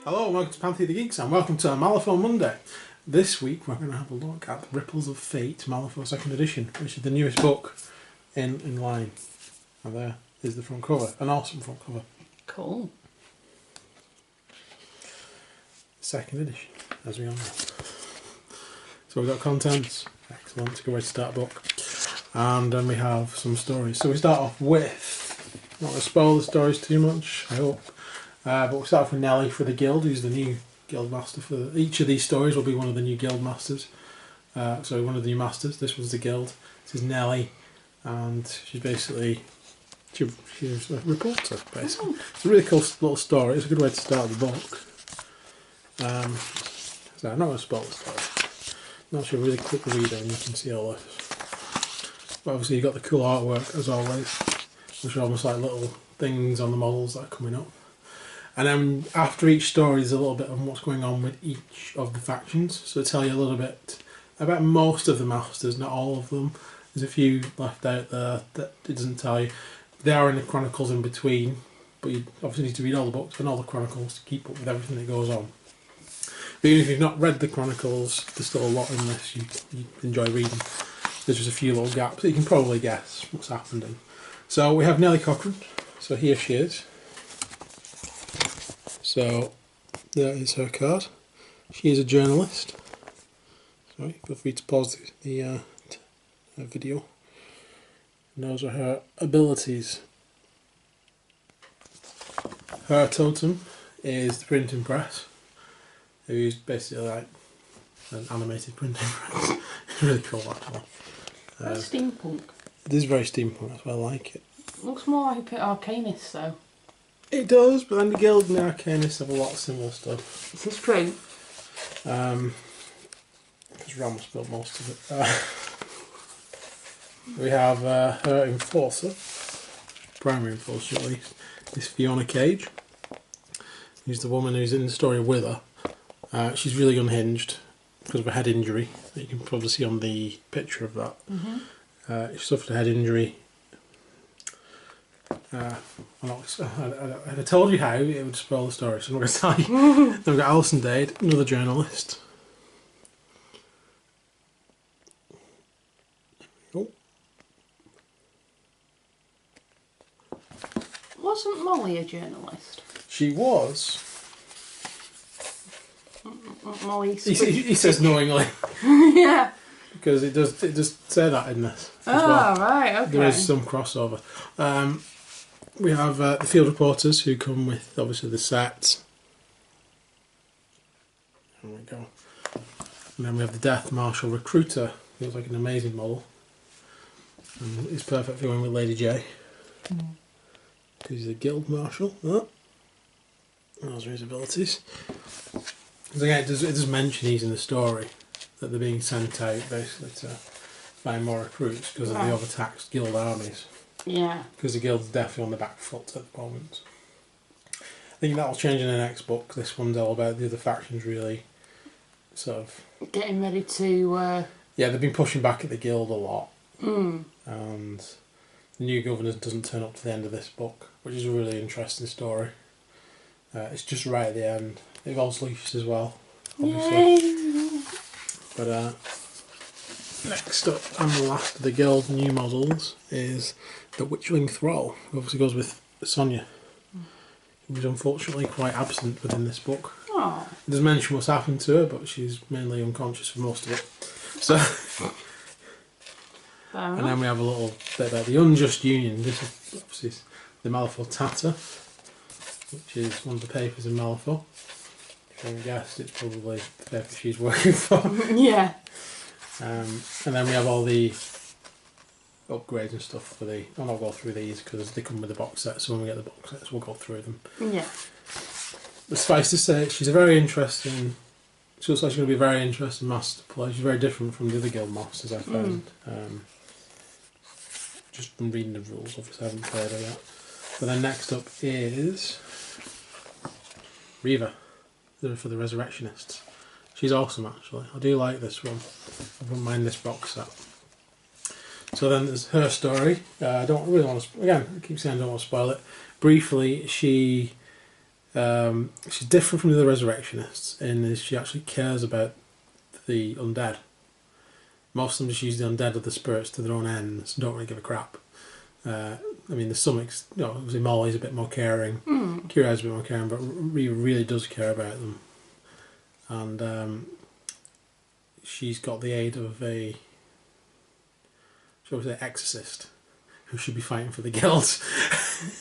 Hello and welcome to Pantheon of the Geeks and welcome to Malifaux Monday. This week we're going to have a look at Ripples of Fate, Malifaux 2nd edition, which is the newest book in line. And there is the front cover, an awesome front cover. Cool. 2nd edition, as we all know. So we've got contents, excellent, it's a good way to start a book. And then we have some stories. So we start off with, not going to spoil the stories too much, I hope. But we'll start off with Nellie for the guild, who's the new guild master. For each of these stories will be one of the new guild masters. So one of the new masters. This one's the guild. This is Nellie, and she's basically she's a reporter. Basically, it's a really cool little story. It's a good way to start the book. So I'm not going to spoil the story. Not sure, really quick reader, and you can see all this. But obviously you've got the cool artwork as always, which are almost like little things on the models that are coming up. And then after each story there's a little bit of what's going on with each of the factions. So it'll tell you a little bit about most of the masters, not all of them. There's a few left out there that it doesn't tell you. They are in the chronicles in between, but you obviously need to read all the books and all the chronicles to keep up with everything that goes on. But even if you've not read the chronicles, there's still a lot in this you enjoy reading. There's just a few little gaps that you can probably guess what's happened in. So we have Nellie Cochran, so here she is. So there is her card. She is a journalist. Sorry, feel free to pause the video. And those are her abilities. Her totem is the printing press. Who's basically like an animated printing press. It's really cool actually. Steampunk. It is very steampunk, that's why I like it. Looks more like a bit arcanist though. It does, but then the guild and the arcanists have a lot of similar stuff. This is true. Because Ram's built most of it. We have her enforcer, primary enforcer at least, is Fiona Cage. Who's the woman who's in the story with her. She's really unhinged because of a head injury. You can probably see on the picture of that. She suffered a head injury. If I told you how, it would spoil the story, so I'm not going to tell you. Then we've got Alison Dade, another journalist. Oh. Wasn't Molly a journalist? She was. Molly. He says knowingly. Yeah. Because it does say that in this. Oh, well. right, okay. There is some crossover. We have the field reporters who come with obviously the sets. There we go. And then we have the Death Marshal Recruiter. He looks like an amazing model. And he's perfect for going with Lady J. Because he's a guild marshal. Oh. Those are his abilities. Because again, it does mention he's in the story that they're being sent out basically to find more recruits because of the overtaxed guild armies. Yeah. Because the guild's definitely on the back foot at the moment. I think that'll change in the next book. This one's all about the other factions really sort of getting ready to... Yeah, they've been pushing back at the guild a lot. And the new governor doesn't turn up to the end of this book, which is a really interesting story. It's just right at the end. It involves Lucius as well, obviously. Yay. But next up, and the last of the guild new models, is the Witchling Thrall, who obviously goes with Sonia, who's unfortunately quite absent within this book. Oh. It doesn't mention what's happened to her, but she's mainly unconscious for most of it. So, and then we have a little bit about the Unjust Union. This is obviously the Malifaux Tatter, which is one of the papers in Malifaux. If you haven't guessed, it's probably the paper she's working for. Yeah. And then we have all the upgrades and stuff for the... I'll not go through these because they come with the box set, so when we get the box sets we'll go through them. Yeah. But suffice to say, she's a very interesting... She looks like she's going to be a very interesting master to play. She's very different from the other guild masters I've found. Just from reading the rules, obviously I haven't played her yet. But then next up is Reva, for the Resurrectionists. She's awesome actually. I do like this one. I wouldn't mind this box set. So then there's her story. I don't really want to... Again, I keep saying I don't want to spoil it. Briefly, she She's different from the other resurrectionists in that she actually cares about the undead. Most of them just use the undead or the spirits to their own ends and don't really give a crap. I mean, there's some, obviously Molly's a bit more caring, Kira's a bit more caring, but Reva really does care about them. And she's got the aid of a, shall we say, exorcist, who should be fighting for the guilds.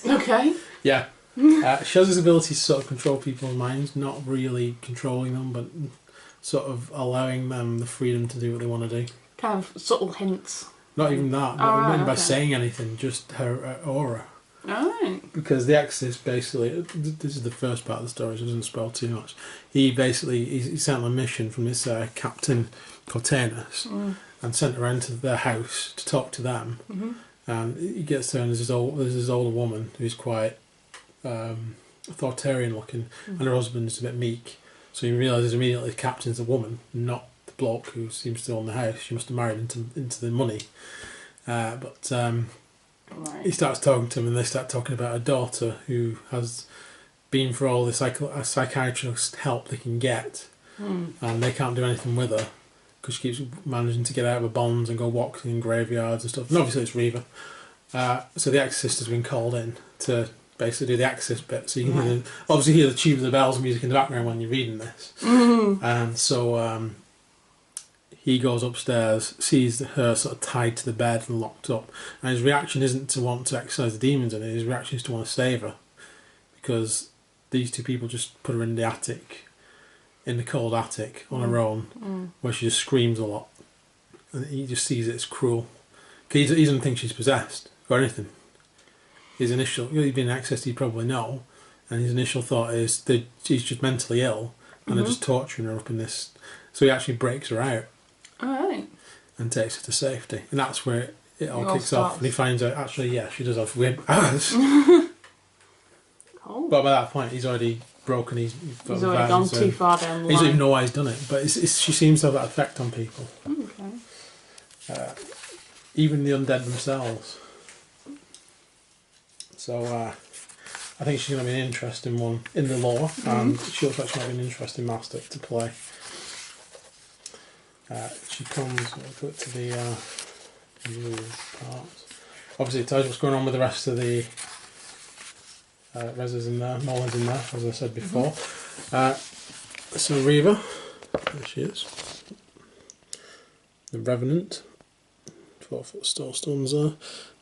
Okay. Yeah. She has this ability to sort of control people's minds, not really controlling them, but sort of allowing them the freedom to do what they want to do. Kind of subtle hints. Not even that, not even by saying anything, just her aura. Right. Because the Exorcist basically, this is the first part of the story, so it doesn't spoil too much. He basically, he's sent on a mission from this captain, Cortanus, and sent around to their house to talk to them. And he gets there and there's this older woman who's quite authoritarian looking, and her husband's a bit meek. So he realises immediately the captain's a woman, not the bloke who seems to own the house. She must have married into the money. But he starts talking to him, and they start talking about a daughter who has been for all the psychiatrist help they can get, and they can't do anything with her because she keeps managing to get out of her bonds and go walking in graveyards and stuff. And obviously it's Reva. So the Exorcist has been called in to basically do the Exorcist bit. So you can obviously hear the tube of the bells and music in the background when you're reading this. And so he goes upstairs, sees her sort of tied to the bed and locked up, and his reaction isn't to want to exorcise the demons in it, his reaction is to want to save her, because these two people just put her in the attic, in the cold attic on her own, where she just screams a lot, and he just sees it as cruel. He doesn't think she's possessed or anything. His initial, he'd been accessed, he'd probably know, and his initial thought is that she's just mentally ill and they're just torturing her up in this. So he actually breaks her out. Alright. And takes her to safety. And that's where it all kicks off. And he finds out, actually, yeah, she does have weird powers. Cool. But by that point, he's already broken his He's already gone too far down the line. He doesn't even know why he's done it. But she seems to have that effect on people. Okay. Even the undead themselves. So I think she's going to be an interesting one in the lore. And she looks like she might be an interesting master to play. She comes, we'll go to the parts. Obviously it tells you what's going on with the rest of the Reza's in there, Mola's in there, as I said before. So Reva, there she is. The Revenant, 4-foot stones there.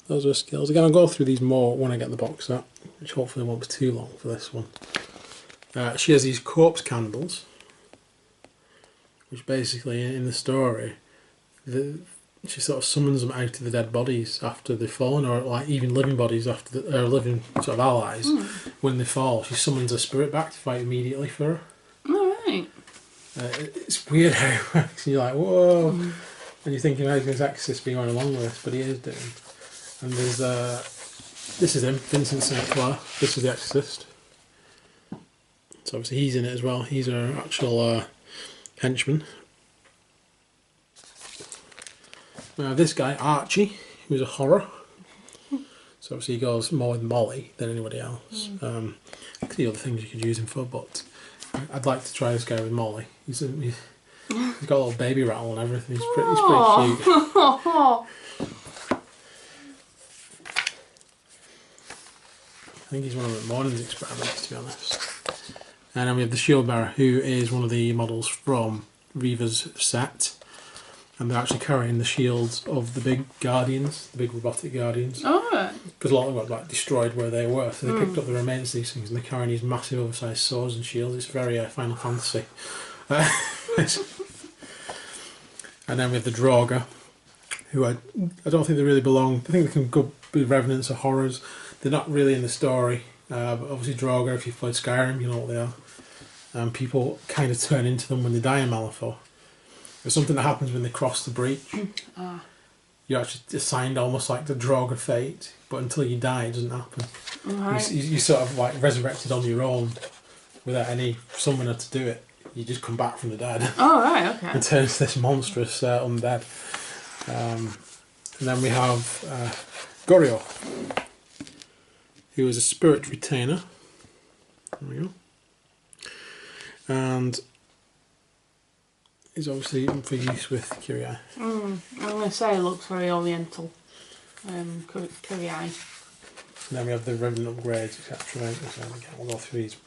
Those are her skills. Again, I'll go through these more when I get the box set, which hopefully won't be too long for this one. She has these corpse candles, which basically in the story, she sort of summons them out of the dead bodies after they've fallen, or like even living bodies after living sort of allies when they fall. She summons a spirit back to fight immediately for her. Alright. It's weird how it works. You're like, whoa, and you're thinking, how's this Exorcist being going along with this? But he is doing. And there's this is him, Vincent St. Clair. This is the Exorcist. So obviously he's in it as well. He's our actual henchman. Now this guy, Archie, who's a horror. So obviously he goes more with Molly than anybody else. I could see other things you could use him for, but I'd like to try this guy with Molly. He's got a little baby rattle and everything. He's pretty cute. I think he's one of the Morning's experiments, to be honest. And then we have the Shield Bearer, who is one of the models from Reva's set. And they're actually carrying the shields of the big Guardians, the big robotic Guardians. Alright. Because a lot of them got like destroyed where they were, so they picked up the remains of these things, and they're carrying these massive oversized swords and shields. It's very Final Fantasy. And then we have the Draugr, who I don't think they really belong. I think they can go be revenants or horrors. They're not really in the story. But obviously Draugr, if you've played Skyrim, you know what they are. And people kind of turn into them when they die in Malifaux. There's something that happens when they cross the breach. You're actually assigned almost like the Draugr fate, but until you die, it doesn't happen. Right. You sort of like resurrected on your own without any summoner to do it. You just come back from the dead. Oh, right, okay. And turn into this monstrous undead. And then we have Gorior, who is a spirit retainer. There we go. And is obviously for use with Kyrie. I'm going to say it looks very oriental. Kyrie. And then we have the Revenant upgrades, etc. So again, we'll go through these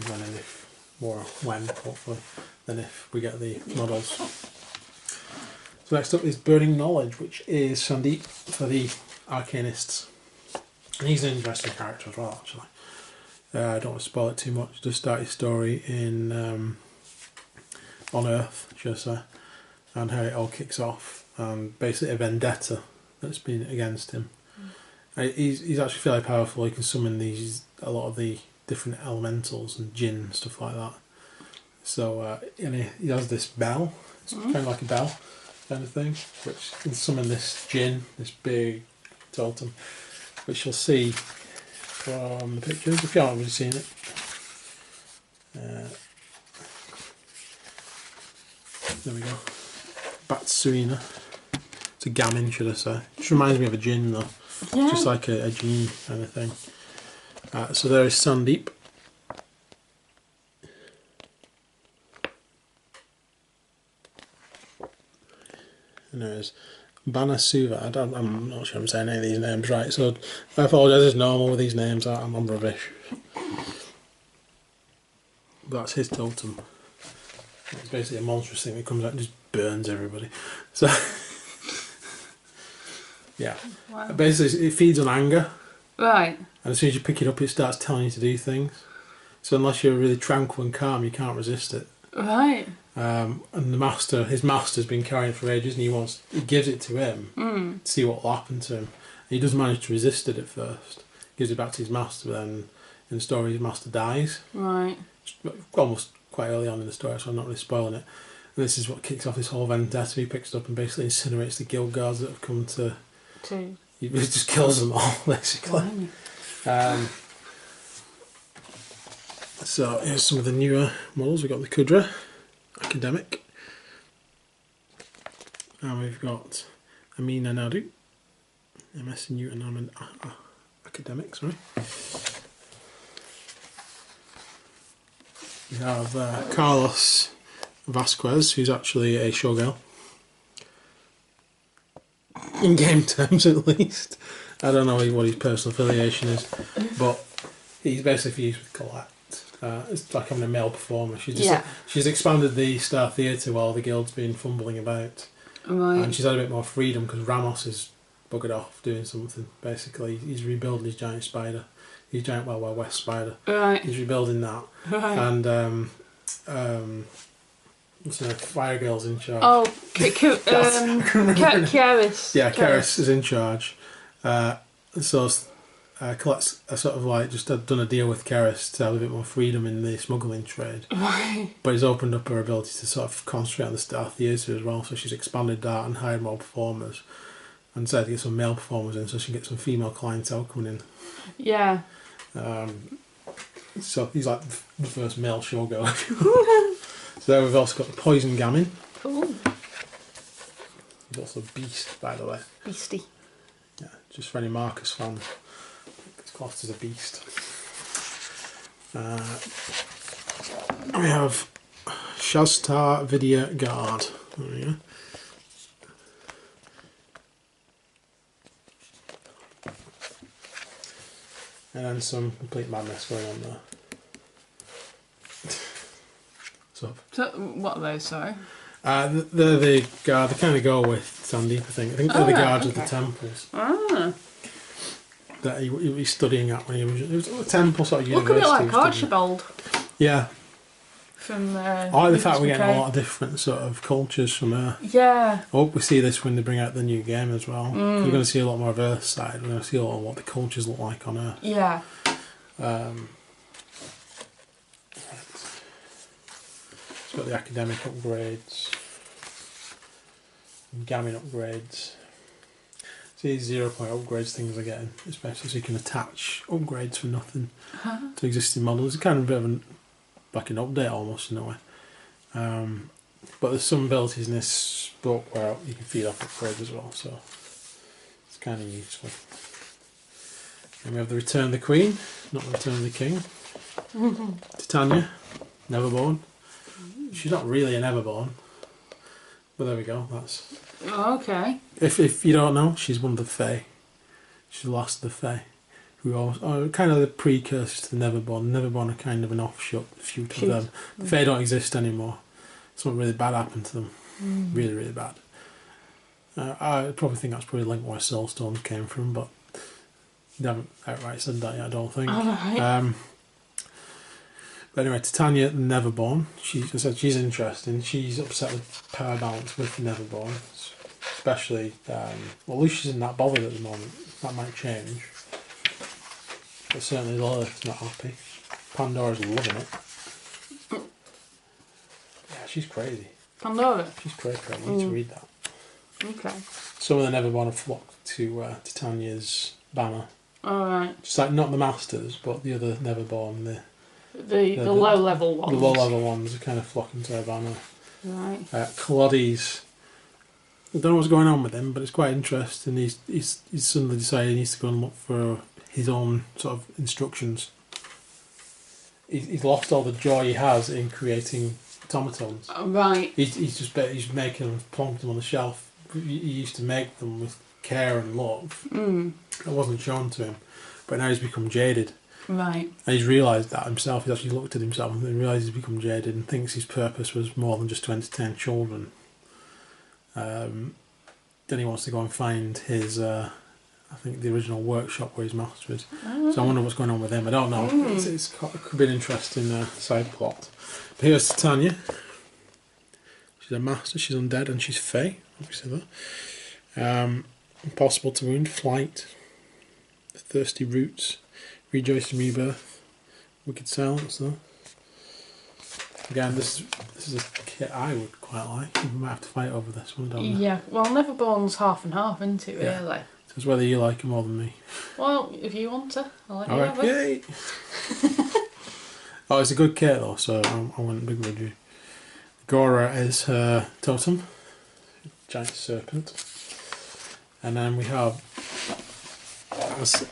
when and if, more when, hopefully, than if we get the models. So next up is Burning Knowledge, which is Sandeep for the Arcanists. And he's an interesting character as well, actually. I don't want to spoil it too much. Just start his story in on Earth, should I say, and how it all kicks off, and basically a vendetta that's been against him. He's actually fairly powerful. He can summon a lot of the different elementals and jinn and stuff like that. So and he has this bell. It's kind of like a bell kind of thing, which can summon this jinn, this big totem, which you'll see from the pictures if you haven't really seen it. There we go. Batsuina. It's a gamin, should I say. Just reminds me of a jinn though. Yeah. Just like a genie kind of thing. So there is Sandeep. And there is Banasuva. I'm not sure I'm saying any of these names right, so I apologise as normal with these names. I'm rubbish. That's his totem. It's basically a monstrous thing that comes out and just burns everybody. So, yeah. Wow. Basically, it feeds on anger. Right. And as soon as you pick it up, it starts telling you to do things. So unless you're really tranquil and calm, you can't resist it. Right. And his master's been carrying it for ages, and he gives it to him to see what will happen to him. And he does manage to resist it at first. Gives it back to his master, but then in the story, his master dies. Right. Almost quite early on in the story, so I'm not really spoiling it. And this is what kicks off this whole vendetta. He picks it up and basically incinerates the guild guards that have come to. He just kills them all, basically. So here's some of the newer models. We've got the Kudra Academic, and we've got Amina Nadu, MS New and Academic, sorry. We have Carlos Vasquez, who's actually a showgirl. In game terms, at least. I don't know what his personal affiliation is, but he's basically used with Colette. It's like having a male performer. She's expanded the Star Theatre while the guild's been fumbling about. Right. And she's had a bit more freedom because Ramos is buggered off doing something. Basically, he's rebuilding his giant spider. His giant Wild Wild West spider. Right. He's rebuilding that. Right. And Fire Girl's in charge. Oh, Karis. Yeah, Karis is in charge. So Colette's sort of like just done a deal with Karis to have a bit more freedom in the smuggling trade. Right. But it's opened up her ability to sort of concentrate on the Star Theatre as well. So she's expanded that and hired more performers. And decided to get some male performers in so she can get some female clientele coming in. Yeah. So he's like the first male showgirl. So there we've also got the Poison Gamin. Cool. He's also a beast, by the way. Beastie. Yeah, just for any Marcus fan, it's classed as a beast. We have Shaztar Vidya Guard. There we go. And then some complete madness going on there. So what are those, sorry? They're the guard. They kind of go with Sandeep, I think. They're the guards of the temples. Ah. That he was studying at when he was. It was a temple sort of Look university. a bit like Archibald. Yeah. From. I like the fact we're getting a lot of different sort of cultures from her. Yeah. I hope we see this when they bring out the new game as well. We're going to see a lot more of Earth's side. We're going to see a lot of what the cultures look like on Earth. Yeah. It's got the academic upgrades, Gamin upgrades. See these 0 point upgrades things are getting, especially so you can attach upgrades for nothing to existing models. It's kind of a bit of like an update almost in a way. But there's some abilities in this book where you can feed off upgrades as well, so it's kind of useful. And we have the Return of the Queen, not the Return of the King. Titania, Neverborn. She's not really a Neverborn, but there we go. That's. Oh, okay. If you don't know, she's one of the Fae. She's the last of the Fae, who are kind of the precursors to the Neverborn. Neverborn are kind of an offshoot of them. The Fae don't exist anymore. Something really bad happened to them. Really, really bad. I probably think that's probably linked where Soulstones came from, but they haven't outright said that yet, I don't think. Alright. But anyway, Titania, the Neverborn. I said she's interesting. She's upset with power balance with the Neverborn. Especially, well, Lucia's not bothered at the moment. That might change. But certainly Lilith's not happy. Pandora's loving it. Yeah, she's crazy. Pandora? She's crazy. You need to read that. Okay. Some of the Neverborn have flocked to Titania's banner. Alright. Just like, not the Masters, but the other Neverborn, the low level ones. The low level ones are kind of flocking to her banner. Right. Claudi's, I don't know what's going on with him, but it's quite interesting. He's suddenly decided he needs to go and look for his own sort of instructions. He's lost all the joy he has in creating automatons. Right. He's making them, plonking them on the shelf. He used to make them with care and love. That wasn't shown to him, but now he's become jaded. Right. And he's realised that himself. He's actually looked at himself and realised he's become jaded and thinks his purpose was more than just to entertain children. Then he wants to go and find his, I think, the original workshop where his master is. So I wonder what's going on with him. I don't know. It could be an interesting side plot. But here's Titania. She's a master, she's undead, and she's Fae. Obviously that. Impossible to wound, flight, thirsty roots, rejoicing rebirth, wicked silence though. Again, this is a kit I would quite like. We might have to fight over this one, don't we? Yeah, well, Neverborn's half and half, isn't it, Yeah. really? So it's whether you like it more than me. Well, if you want to, I'll let you Alright, have it. yay! Oh, it's a good kit though, so I wouldn't begrudge you. Gora is her totem, giant serpent. And then we have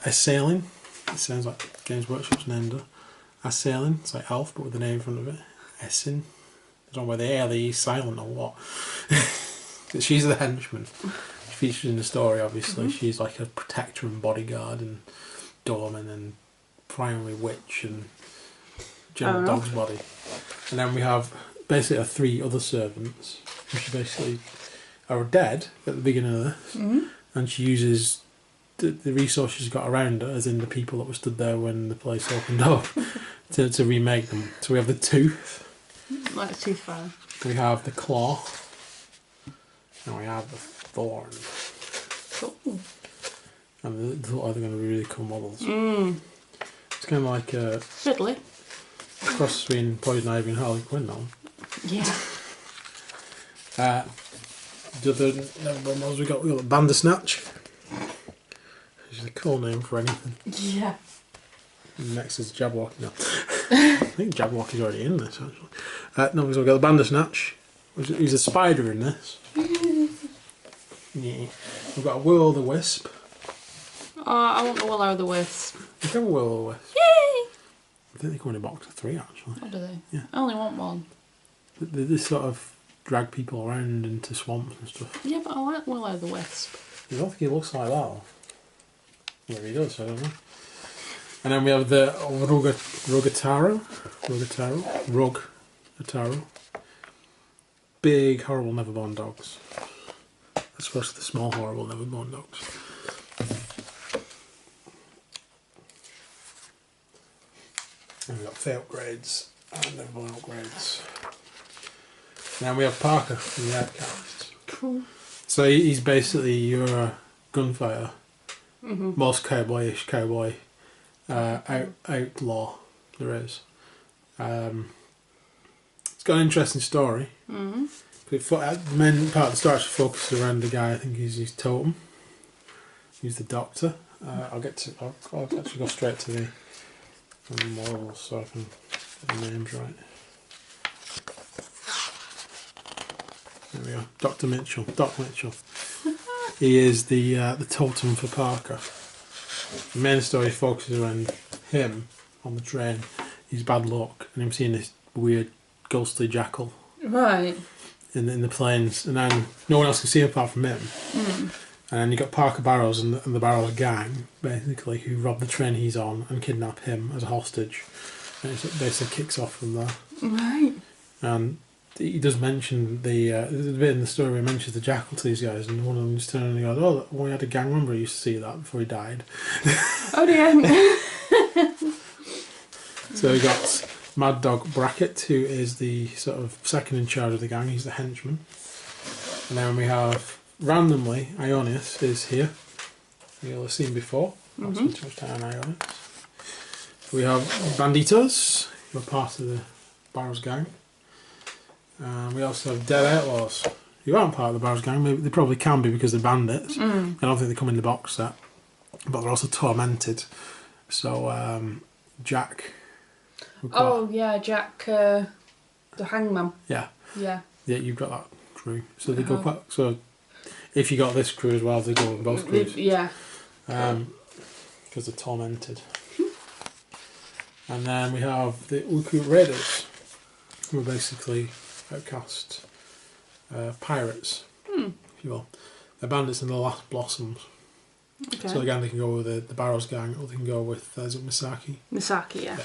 Assailing. It sounds like Games Workshop's named her. Assailing, it's like elf but with an A in front of it. Essin. I don't know whether the A or the E is silent or what. She's the henchman. She features in the story, obviously. She's like a protector and bodyguard and doorman and primary witch and general dog's body. And then we have basically our three other servants, which basically are dead at the beginning of this. And she uses the resources she's got around her, as in the people that were stood there when the place opened up, to remake them. So we have the tooth. Like a tooth fairy. We have the claw. And we have the thorn. Cool. And they look like they're going to be really cool models. It's kind of like Fiddly. a cross between Poison Ivy and Harley Quinn now. Yeah. The other Neverborn models we got the Bandersnatch. Which is a cool name for anything. Yeah. And next is Jabberwocky. No. I think Jabberwocky's already in this actually. No, we've got the Bandersnatch. He's a spider in this. Yeah. We've got a Will-o'-the-Wisp. Oh, I want the Will-o'-the-Wisp. We have a Will-o'-the-Wisp. Yay! I think they come in a box of 3 actually. What do they? Yeah. I only want one. They sort of drag people around into swamps and stuff. Yeah, but I like Will-o'-the-Wisp. I don't think he looks like that. Maybe he does, I don't know. And then we have the Rugataro. Big, horrible Neverborn dogs. As opposed to the small, horrible Neverborn dogs. And we've got Fae upgrades and Neverborn upgrades. And then we have Parker from the Outcasts. Cool. So he's basically your gunfighter. Most cowboyish cowboy outlaw there is. It's got an interesting story. The main part of the story actually focuses around the guy. I think he's his totem. He's the doctor. I'll actually go straight to the models so I can get the names right. There we go. Dr. Mitchell. Doc Mitchell. He is the totem for Parker. The main story focuses around him on the train. his bad luck and him seeing this weird ghostly jackal Right. in the plains, and then no one else can see him apart from him. And then you got Parker Barrows and the Barrows gang, basically, who rob the train he's on and kidnap him as a hostage. And it basically kicks off from there. Right. And he does mention there's a bit in the story where he mentions the jackal to these guys, and one of them just turns and goes, "Oh, well, we had a gang member who used to see that before he died." Oh dear. So we got Mad Dog Brackett, who is the sort of second in charge of the gang. He's the henchman. And then we have, randomly, Ionius is here. You'll have seen before. Not spent too much time on Ionius. We have Banditos, who are part of the Barrows gang. We also have Dead Outlaws, who aren't part of the Barrows gang. Maybe they probably can be because they're bandits. I don't think they come in the box set. But they're also tormented. So, Jack. Oh yeah, Jack, the hangman. Yeah. Yeah. Yeah, you've got that crew. So they go quite. So if you got this crew as well, they go in both crews. Yeah. Because they're tormented. And then we have the Uku Raiders, who are basically outcast pirates, if you will. They're bandits in the Last Blossoms. Okay. So again, they can go with the Barrows gang, or they can go with is it Misaki? Misaki, yeah.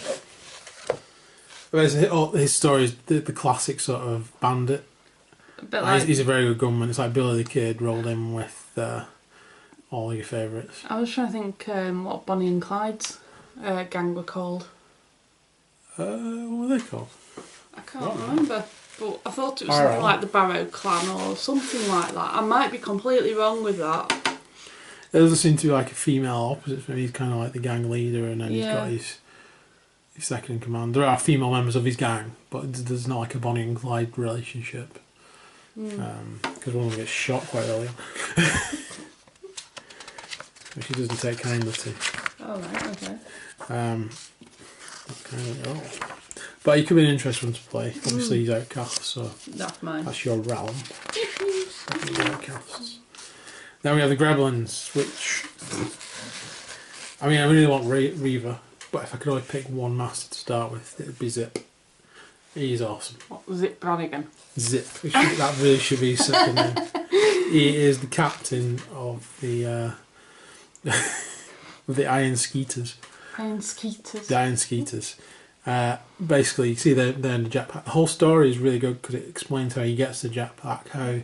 His story is the classic sort of bandit. A bit like, He's a very good gunman. It's like Billy the Kid rolled in with all your favourites. I was trying to think what Bonnie and Clyde's gang were called. What were they called? I can't remember, but I thought it was something like the Barrow Clan or something like that. I might be completely wrong with that. There doesn't seem to be like a female opposite for him. He's kind of like the gang leader, and then he's got his second in command. There are female members of his gang, but there's not like a Bonnie and Clyde relationship. Because one of them gets shot quite early on. Which he doesn't take kindly to. Oh, right, okay. Not kindly at all. But he could be an interesting one to play. Obviously he's outcast, so That's mine. that's your realm. Outcasts. Then we have the Gremlins, which... I mean, I really want Reaver, but if I could only pick one master to start with, it would be Zip. He's awesome. What was it, Branigan? Zip. That really should be his second name. He is the captain of the of the Iron Skeeters. Iron Skeeters. The Iron Skeeters. Basically, you see they're in the jetpack. The whole story is really good because it explains how he gets the jetpack, how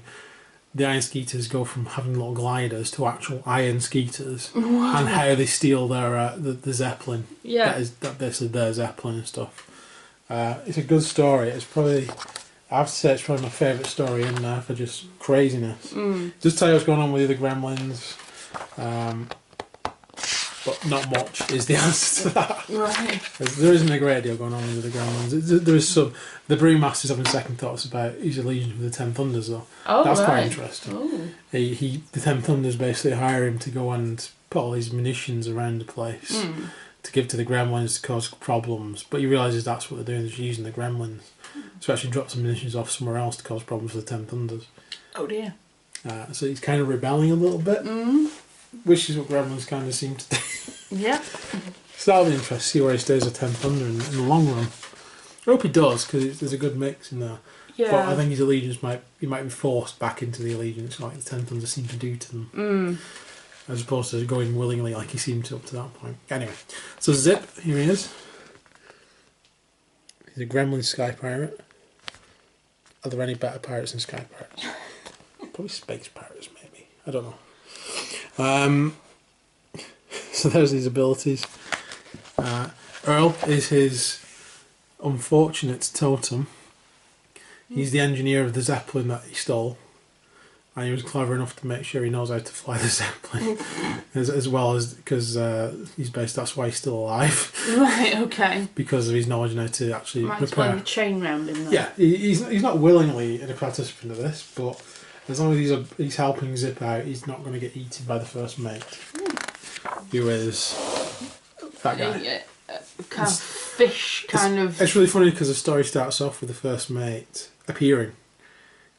the Iron Skeeters go from having little gliders to actual Iron Skeeters, and how they steal their the Zeppelin. Yeah. That basically their Zeppelin and stuff. It's a good story. It's probably, I have to say, it's probably my favourite story in there for just craziness. Just tell you what's going on with the Gremlins, but not much is the answer to that. Right. There isn't a great deal going on with the Gremlins. There is some. The Brewmaster's having second thoughts about his allegiance with the Ten Thunders, though. Oh, that's right. quite interesting. Oh. The Ten Thunders basically hire him to go and put all these munitions around the place. To give to the Gremlins to cause problems, but he realises that's what they're doing, they're using the Gremlins. So actually drop some munitions off somewhere else to cause problems for the Ten Thunders. Oh dear. So he's kind of rebelling a little bit, which is what Gremlins kind of seem to do. Yeah. So that'll be interesting to see where he stays at Ten Thunder in the long run. I hope he does, because there's a good mix in there. Yeah. But I think his allegiance might be forced back into the allegiance like the Ten Thunder seem to do to them. As opposed to going willingly like he seemed to up to that point. Anyway, so Zip, here he is. He's a Gremlin Sky Pirate. Are there any better pirates than Sky Pirates? Probably Space Pirates, maybe. I don't know. So there's his abilities. Earl is his unfortunate totem. He's the engineer of the Zeppelin that he stole. And he was clever enough to make sure he knows how to fly the Zeppelin, as well as because that's why he's still alive. Right. Okay. Because of his knowledge and how to actually Might repair. explain the chain round him there. Yeah, he's not willingly a participant of this, but as long as he's helping Zip out, he's not going to get eaten by the first mate, who is that guy. Kind of fish, kind of. It's really funny because the story starts off with the first mate appearing.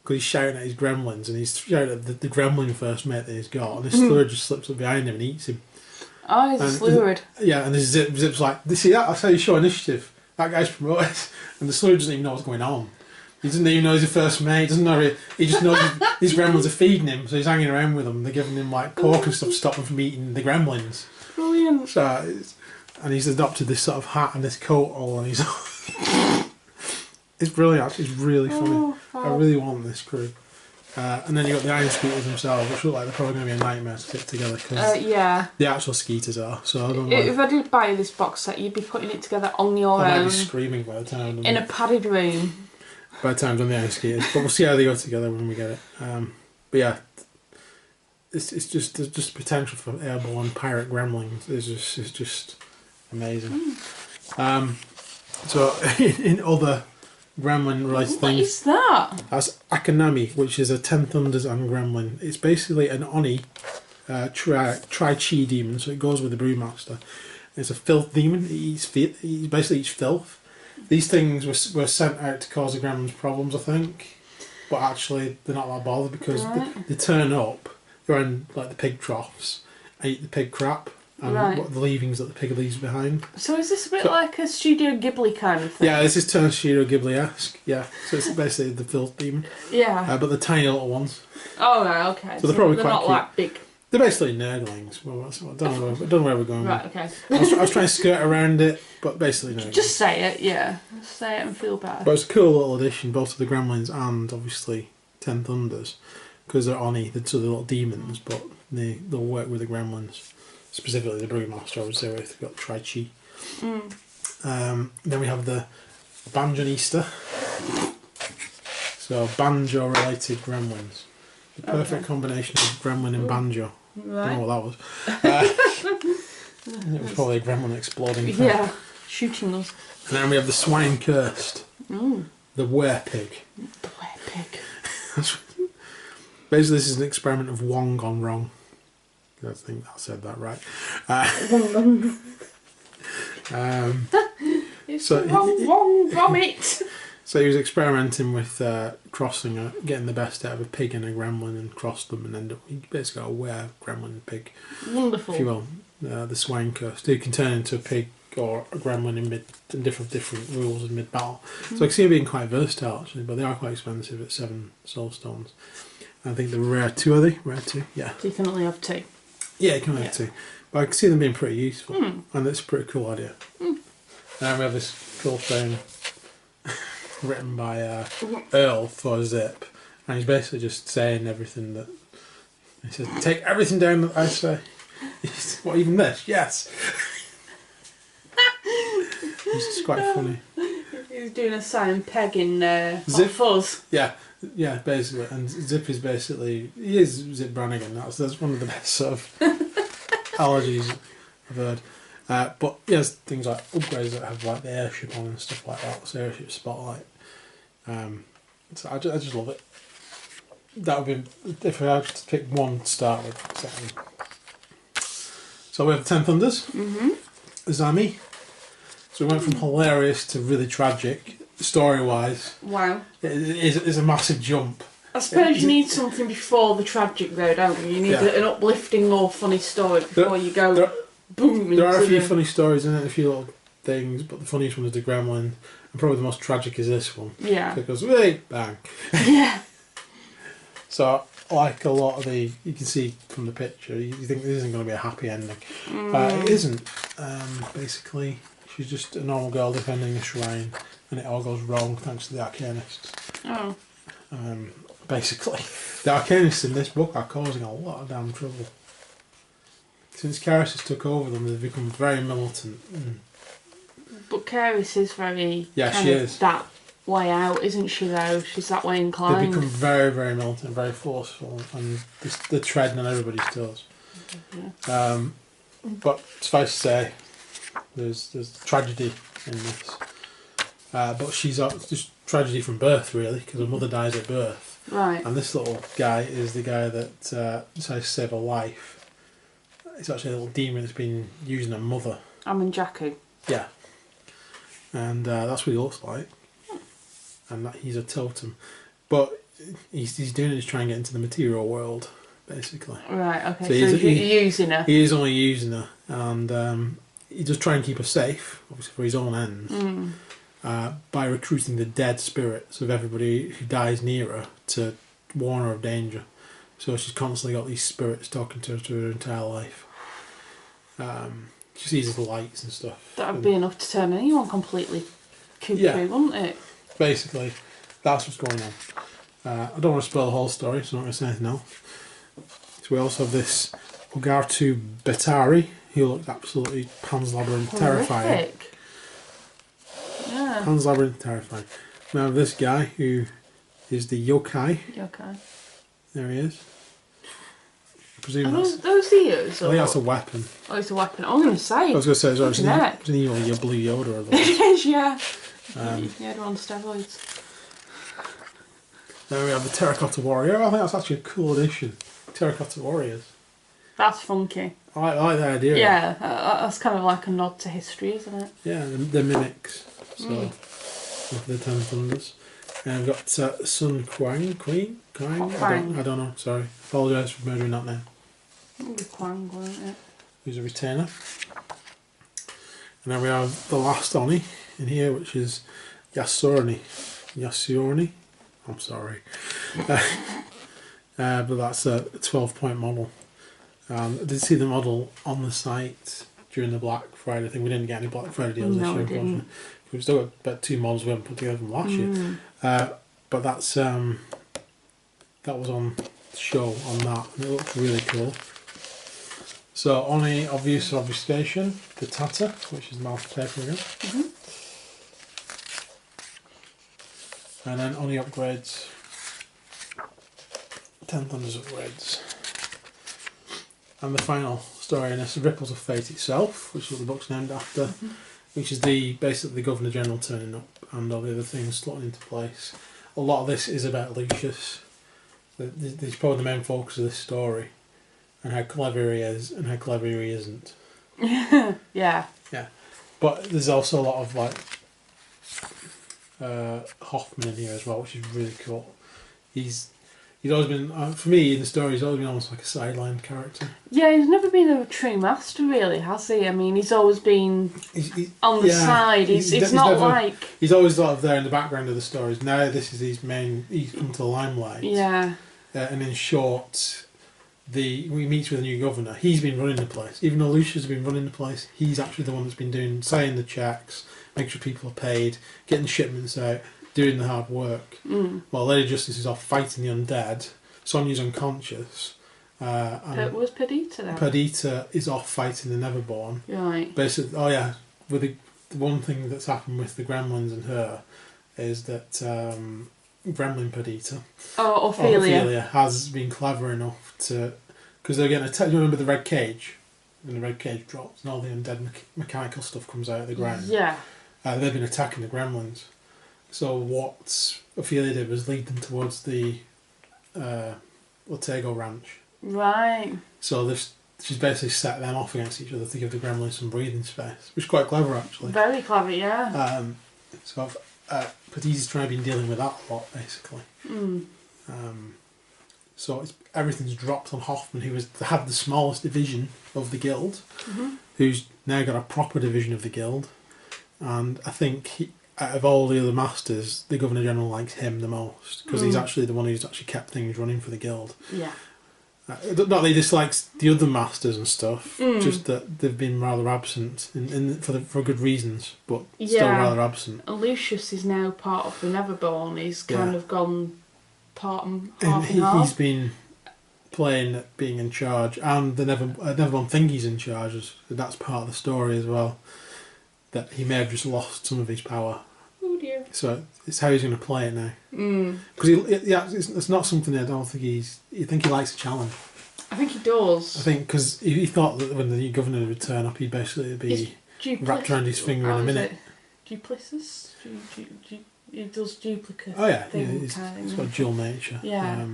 Because he's shouting at his gremlins, and he's shouting at the gremlin first mate that he's got, and this slur just slips up behind him and eats him. Oh, he's a slurred. Yeah, and Zip's like, see that? That's how you show initiative. that guy's promoted, and the slug doesn't even know what's going on. He doesn't even know he's the first mate. He doesn't know. He just knows these gremlins are feeding him, so he's hanging around with them. They're giving him like pork and stuff to stop him from eating the gremlins. Brilliant. So, and he's adopted this sort of hat and this coat all, and he's. It's brilliant. Actually, it's really funny. I really want this crew. And then you got the iron skeeters themselves, which look like they're probably going to be a nightmare to fit together because the actual skeeters are. So I don't know. If I did buy this box set, you'd be putting it together on your own. I might be screaming by the time. In a padded room. By the time I've done the iron skaters, but we'll see how they go together when we get it. But yeah, it's just there's just potential for airborne pirate gremlins. It's just amazing. So in other gremlin related things, what is that? That's Akanami, which is a 10 Thunders and gremlin. It's basically an Oni tri-chi demon, so it goes with the Brewmaster. It's a filth demon. He basically eats filth. These things were sent out to cause the gremlins problems, I think, but actually they're not that bothered because they turn up, they're in like the pig troughs, and eat the pig crap and the leavings that the pig leaves behind. So is this a bit like a Studio Ghibli kind of thing? Yeah, this is turned Studio Ghibli-esque, yeah. So it's basically the filth demon. Yeah. But the tiny little ones. Oh, right, okay. So they're probably quite not cute. like big. They're basically nerdlings. Well, I don't know where we're going. Right, okay. I was trying to skirt around it, but basically nerdlings. Just say it, yeah. Just say it and feel better. But it's a cool little addition, both to the gremlins and obviously 10 Thunders, because they're Oni, they're little demons, but they'll work with the gremlins, specifically the Brewmaster, I would say, if they've got Tri-Chi. Then we have the Banjonista. So banjo-related gremlins. The perfect combination of gremlin and banjo. Right. I don't know what that was. It was probably a gremlin exploding. Yeah, shooting us. And then we have the Swine Cursed. The Werepig. The Werepig. Basically, this is an experiment of Wong gone wrong. I think I said that right. It's wrong vomit. So he was experimenting with crossing, getting the best out of a pig and a gremlin, and crossed them, and he basically got a were gremlin pig. Wonderful. If you will, the Swine Cursed. You can turn into a pig or a gremlin in different rules in mid battle. So I can see it being quite versatile actually, but they are quite expensive at 7 soul stones. I think they're rare 2, are they? Rare 2, yeah. So you can only have 2. Yeah, you can only have 2. But I can see them being pretty useful, and it's a pretty cool idea. And then we have this cool thing written by Earl for Zip, and he's basically just saying everything that he says. Take everything down that I say. What, even this? Yes. It's just quite funny. He's doing a Simon Pegg in Zip Fuzz. Yeah, basically, and Zip is basically he is Zip Brannigan. That's one of the best sort of allergies I've heard. But he has things like upgrades that have like the airship on and stuff like that. So airship spotlight. So I just love it. That would be if I had to pick one to start with. So we have the 10 Thunders. Zami. So we went from hilarious to really tragic, story-wise. Wow. It's a massive jump. I suppose you need something before the tragic though, don't you? You need an uplifting or funny story before you go boom. There are a few funny stories in it, a few little things, but the funniest one is the gremlin, and probably the most tragic is this one. Yeah. It goes, hey, bang. Yeah. So, like a lot of you can see from the picture, you think this isn't going to be a happy ending. It isn't. Basically, she's just a normal girl defending a shrine, and it all goes wrong thanks to the Arcanists. Oh. Basically, the Arcanists in this book are causing a lot of damn trouble. Since Caris has took over them, they've become very militant. But Caris is very she is that way out, isn't she? Though she's that way inclined. They become very, very militant, very forceful, and they're treading on everybody's toes. But suffice to say, there's tragedy in this. But she's just tragedy from birth, really, because her mother dies at birth. Right. And this little guy is the guy that decides to save her life. It's actually a little demon that's been using her mother. Amanjaku. Yeah. And that's what he looks like. And he's a totem. But he's doing it to try and get into the material world, basically. Right, okay. So he's using her. He is only using her. And he does try and keep her safe, obviously for his own ends, by recruiting the dead spirits of everybody who dies near her to warn her of danger. So she's constantly got these spirits talking to her entire life. She sees the lights and stuff. That would be enough to turn anyone completely cuckoo, wouldn't it? Basically, that's what's going on. I don't want to spoil the whole story, so I'm not going to say anything else. So we also have this Ugartu Betari, who looked absolutely Pan's Labyrinth terrifying. Horrific. Yeah. Pan's Labyrinth terrifying. We have this guy who is the yokai. Yokai. There he is. I presume Are that's... those ears? I think that's a weapon. Oh, it's a weapon. I was going to say. I was going to say, it's an evil blue Yoda or It is, yeah. yeah, they're on steroids. Then we have the Terracotta Warrior. I think that's actually a cool addition. Terracotta Warriors. That's funky. I like the idea. Yeah, that's kind of like a nod to history, isn't it? Yeah, the mimics. So, of the Ten Thunders. And we've got Sun Quang? I don't know, sorry. Apologise for murdering that name. It'll be Quang, won't it? Who's a retainer. And then we have the last Oni in here, which is Yasuni. I'm sorry. But that's a 12-point model. I did see the model on the site during the Black Friday thing. We didn't get any Black Friday deals this year, unfortunately. We've still got about 2 models we haven't put together from last year. But that's that was on show on that, and it looked really cool. So Oni Obvious Obfuscation, the Tata, which is mouth paper again. And then Oni Upgrades, 10 Thunders Upgrades. And the final story in this is Ripples of Fate itself, which is what the book's named after, which is basically the Governor General turning up and all the other things slotting into place. A lot of this is about Lucius. He's probably the main focus of this story, and how clever he is and how clever he isn't. Yeah. But there's also a lot of like Hoffman in here as well, which is really cool. He's always been, for me in the story, he's always been almost like a sideline character. Yeah, he's never been a true master, really, has he? I mean, he's always been on the side. He's not like... He's always sort of there in the background of the stories. Now this is his main... He's come to the limelight. Yeah. And in short, we meet with a new governor. He's been running the place. Even though Lucius has been running the place, he's actually the one that's been signing the checks, making sure people are paid, getting shipments out, doing the hard work. While Lady Justice is off fighting the undead. Sonya's unconscious. And was Perdita there? Perdita is off fighting the Neverborn. Right. Basically, with the one thing that's happened with the Gremlins and her is that Gremlin Perdita, Ophelia, has been clever enough to, because they're getting attacked. You remember the red cage? When the red cage drops and all the undead mechanical stuff comes out of the ground. Yeah. They've been attacking the Gremlins. So what Ophelia did was lead them towards the Ortego Ranch. Right. So she's basically set them off against each other to give the Gremlins some breathing space, which is quite clever actually. Very clever, yeah. So Perdita's trying to be dealing with that a lot basically. So everything's dropped on Hoffman, who had the smallest division of the guild, who's now got a proper division of the guild, and I think out of all the other masters, the Governor General likes him the most because he's actually the one who's actually kept things running for the guild. Yeah. Not that he dislikes the other masters and stuff, just that they've been rather absent for good reasons, but still rather absent. And Lucius is now part of the Neverborn. He's kind of gone half and half. He's been playing at being in charge, and the Neverborn think he's in charge. That's part of the story as well. That he may have just lost some of his power. Oh dear. So it's how he's going to play it now. Because it's not something I don't think you think he likes a challenge. I think he does. I think because he thought that when the new governor would turn up, he'd basically be wrapped around his finger in a minute. Duplicis? He does duplicate. Oh yeah, he's got a dual nature. Yeah.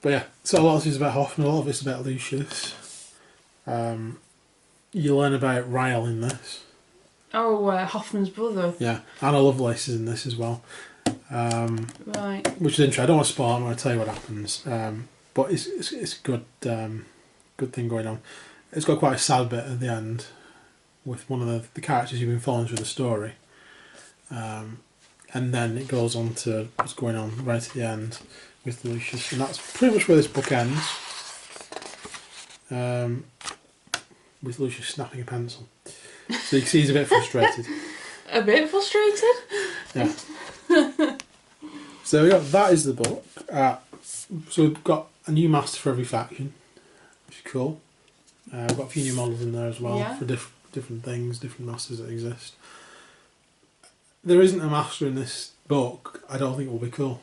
But yeah, so a lot of this is about Hoffman, a lot of it's about Lucius. You learn about Ryle in this. Oh, Hoffman's brother. Yeah, Anna Lovelace is in this as well. Right. Which is interesting. I don't want to spoil. I'm going to tell you what happens. But it's good. Good thing going on. it's got quite a sad bit at the end with one of the characters you've been following through the story. And then it goes on to what's going on right at the end with Lucius, and that's pretty much where this book ends. With Lucius snapping a pencil. So you can see he's a bit frustrated. A bit frustrated? Yeah. So that is the book. So we've got a new master for every faction, which is cool. We've got a few new models in there as well for different things, different masters that exist. There isn't a master in this book. I don't think it will be cool.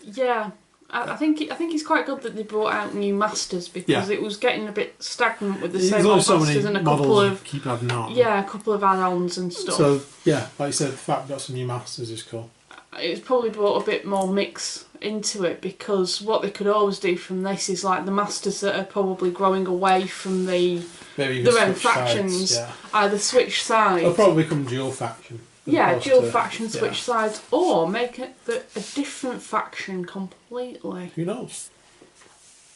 Yeah, I think it's quite good that they brought out new masters because it was getting a bit stagnant with the same old masters and a couple of keep adding on. Yeah, a couple of add-ons and stuff. So yeah, like you said, the fact we've got some new masters is cool. It's probably brought a bit more mix into it because what they could always do from this is like the masters that are probably growing away from their own factions, either switch sides. They'll probably become dual faction. Yeah, dual faction switch sides, or make it a different faction completely. Who knows?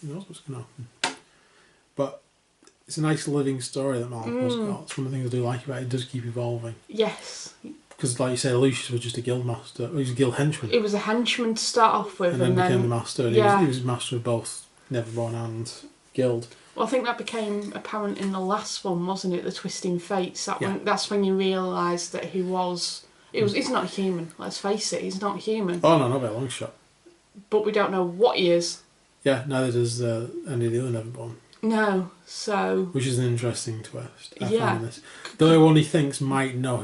Who knows what's going to happen? But it's a nice living story that Malifaux's got. It's one of the things I do like about it. It does keep evolving. Yes. Because, like you say, Lucius was just a guild master. He was a guild henchman. He was a henchman to start off with, and then became the master. And he was master of both Neverborn and guild. Well, I think that became apparent in the last one, wasn't it? The Twisting Fates. That's when you realise that he's not human. Let's face it, he's not human. Oh no, not by a long shot. But we don't know what he is. Yeah, neither does any of the other Neverborn. No, so which is an interesting twist. I find this. The only one he thinks might know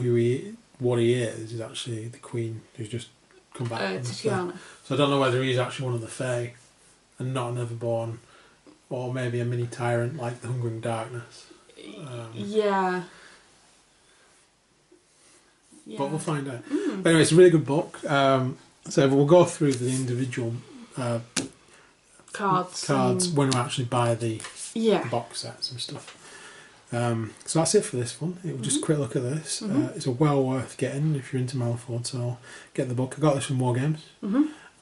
what he is actually the Queen, who's just come back. Tatiana. So I don't know whether he's actually one of the Fae and not a Neverborn, or maybe a mini tyrant like the Hungering Darkness. Yeah. But we'll find out. But anyway, it's a really good book. So we'll go through the individual cards when we actually buy the box sets and stuff. So that's it for this one. It was just a quick look at this. It's a well worth getting if you're into Malifaux, so get the book. I got this from Wargames.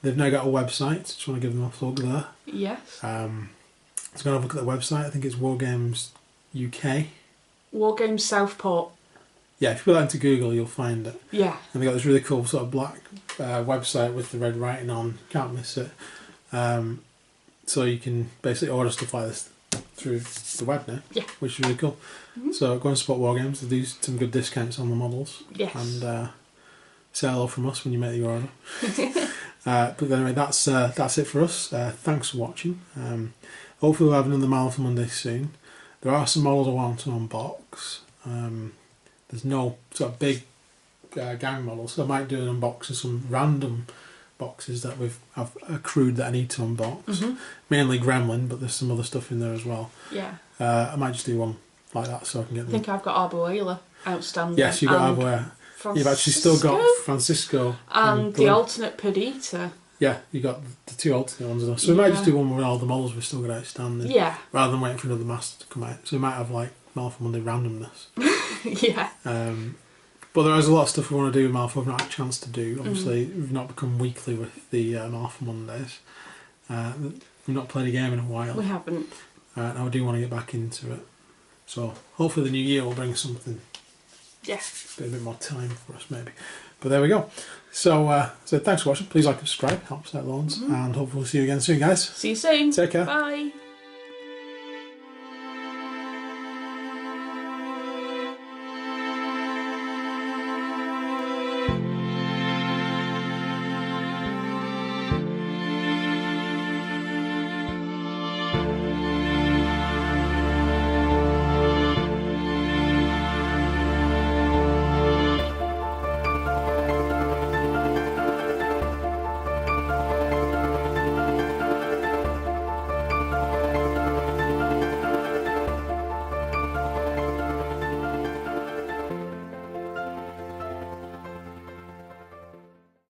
They've now got a website, just want to give them a plug there. Yes. So I'm going to have a look at the website. I think it's Wargames UK. Wargames Southport. Yeah, if you put that into Google, you'll find it. Yeah. And they've got this really cool sort of black website with the red writing on. Can't miss it. So you can basically order stuff like this through the web now, which is really cool. So go and support Wargames. They do some good discounts on the models. Yes. And say hello from us when you make your order. But anyway, that's it for us. Thanks for watching. Hopefully we'll have another Malifaux Monday soon. There are some models I want to unbox. There's no sort of big gang models, so I might do an unbox of some random boxes that I've accrued that I need to unbox. Mainly Gremlin, but there's some other stuff in there as well. Yeah. I might just do one like that so I can get them. I think I've got Arboela outstanding. Yes, you've got Arboela. You've actually still got Francisco. And the alternate Perdita. Yeah, you got the two alternate ones. So we might just do one with all the models we've still got outstanding. Yeah. Rather than waiting for another master to come out. So we might have like Malifaux Monday randomness. Yeah. But there is a lot of stuff we want to do with Malifaux we've not had a chance to do. Obviously, we've not become weekly with the Malifaux Mondays. We've not played a game in a while. We haven't. And I do want to get back into it. So hopefully the new year will bring something. Yeah. A bit more time for us maybe. But there we go. So thanks for watching. Please like and subscribe. Helps out loads. And hopefully we'll see you again soon, guys. See you soon. Take care. Bye.